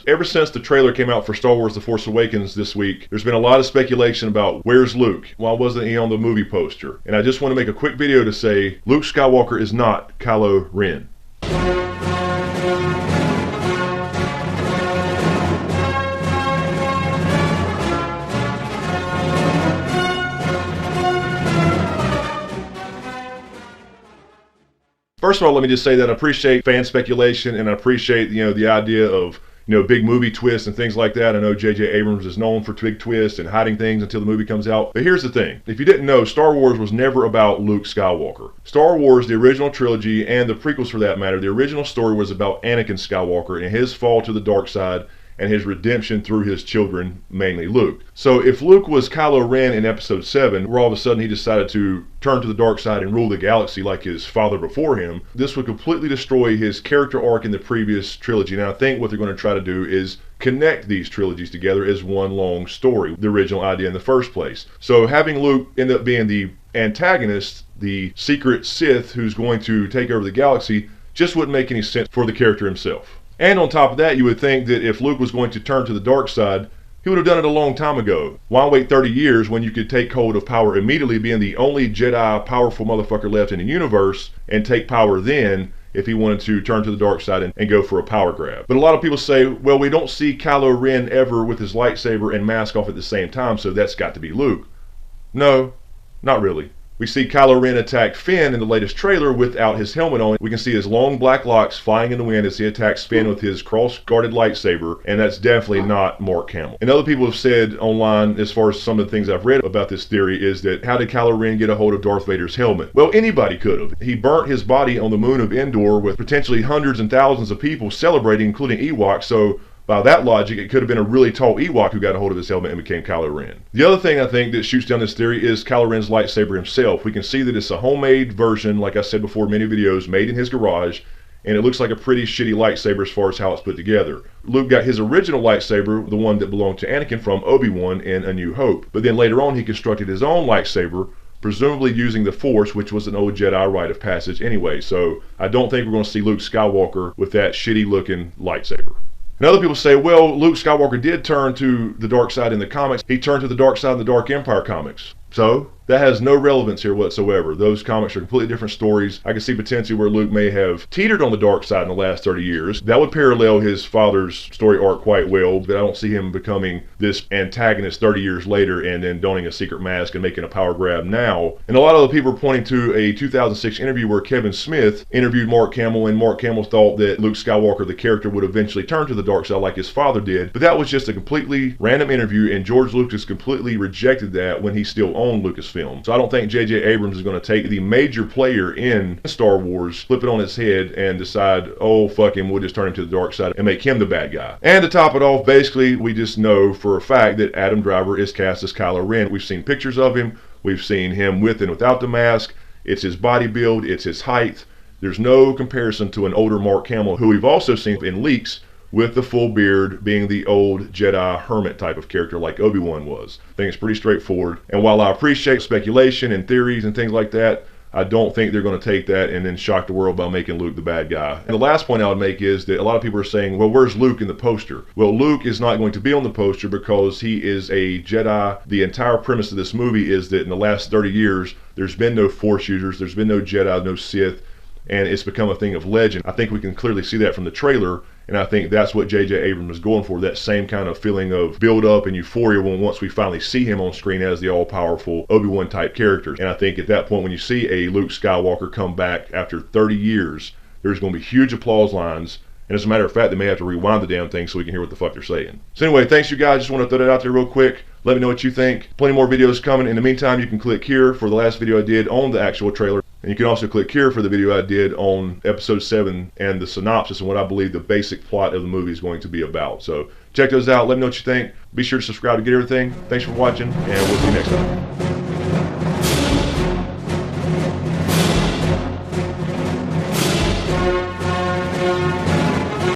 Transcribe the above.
Ever since the trailer came out for Star Wars The Force Awakens this week, there's been a lot of speculation about where's Luke? Why wasn't he on the movie poster? And I just want to make a quick video to say Luke Skywalker is not Kylo Ren. First of all, let me just say that I appreciate fan speculation and I appreciate, the idea of, big movie twists and things like that. I know J.J. Abrams is known for big twists and hiding things until the movie comes out. But here's the thing. If you didn't know, Star Wars was never about Luke Skywalker. Star Wars, the original trilogy, and the prequels for that matter, the original story was about Anakin Skywalker and his fall to the dark side and his redemption through his children, mainly Luke. So if Luke was Kylo Ren in episode 7, where all of a sudden he decided to turn to the dark side and rule the galaxy like his father before him, this would completely destroy his character arc in the previous trilogy. Now I think what they're going to try to do is connect these trilogies together as one long story, the original idea in the first place. So having Luke end up being the antagonist, the secret Sith who's going to take over the galaxy, just wouldn't make any sense for the character himself. And on top of that, you would think that if Luke was going to turn to the dark side, he would have done it a long time ago. Why wait 30 years when you could take hold of power immediately, being the only Jedi powerful motherfucker left in the universe, and take power then if he wanted to turn to the dark side and go for a power grab. But a lot of people say, well, we don't see Kylo Ren ever with his lightsaber and mask off at the same time, so that's got to be Luke. No, not really. We see Kylo Ren attack Finn in the latest trailer without his helmet on. We can see his long black locks flying in the wind as he attacks Finn with his cross-guarded lightsaber, and that's definitely not Mark Hamill. And other people have said online, as far as some of the things I've read about this theory, is that how did Kylo Ren get a hold of Darth Vader's helmet? Well, anybody could have. He burnt his body on the moon of Endor with potentially hundreds and thousands of people celebrating, including Ewoks, so by that logic, it could have been a really tall Ewok who got a hold of his helmet and became Kylo Ren. The other thing I think that shoots down this theory is Kylo Ren's lightsaber himself. We can see that it's a homemade version, like I said before in many videos, made in his garage, and it looks like a pretty shitty lightsaber as far as how it's put together. Luke got his original lightsaber, the one that belonged to Anakin, from Obi-Wan in A New Hope. But then later on, he constructed his own lightsaber, presumably using the Force, which was an old Jedi rite of passage anyway. So I don't think we're going to see Luke Skywalker with that shitty looking lightsaber. And other people say, well, Luke Skywalker did turn to the dark side in the comics. He turned to the dark side in the Dark Empire comics. So that has no relevance here whatsoever. Those comics are completely different stories. I can see potentially where Luke may have teetered on the dark side in the last 30 years. That would parallel his father's story arc quite well, but I don't see him becoming this antagonist 30 years later and then donning a secret mask and making a power grab now. And a lot of the people are pointing to a 2006 interview where Kevin Smith interviewed Mark Hamill, and Mark Hamill thought that Luke Skywalker, the character, would eventually turn to the dark side like his father did. But that was just a completely random interview, and George Lucas completely rejected that when he still owned Lucasfilm. So I don't think J.J. Abrams is going to take the major player in Star Wars, flip it on his head, and decide, oh, fuck him, we'll just turn him to the dark side and make him the bad guy. And to top it off, basically, we just know for a fact that Adam Driver is cast as Kylo Ren. We've seen pictures of him. We've seen him with and without the mask. It's his body build. It's his height. There's no comparison to an older Mark Hamill, who we've also seen in leaks with the full beard, being the old Jedi hermit type of character like Obi-Wan was. I think it's pretty straightforward. And while I appreciate speculation and theories and things like that, I don't think they're going to take that and then shock the world by making Luke the bad guy. And the last point I would make is that a lot of people are saying, well, where's Luke in the poster? Well, Luke is not going to be on the poster because he is a Jedi. The entire premise of this movie is that in the last 30 years, there's been no Force users, there's been no Jedi, no Sith, and it's become a thing of legend. I think we can clearly see that from the trailer, and I think that's what J.J. Abrams is going for, that same kind of feeling of build-up and euphoria once we finally see him on screen as the all-powerful Obi-Wan type character. And I think at that point, when you see a Luke Skywalker come back after 30 years, there's going to be huge applause lines. And as a matter of fact, they may have to rewind the damn thing so we can hear what the fuck they're saying. So anyway, thanks you guys. Just want to throw that out there real quick. Let me know what you think. Plenty more videos coming. In the meantime, you can click here for the last video I did on the actual trailer. And you can also click here for the video I did on episode 7 and the synopsis and what I believe the basic plot of the movie is going to be about. So check those out. Let me know what you think. Be sure to subscribe to get everything. Thanks for watching, and we'll see you next time.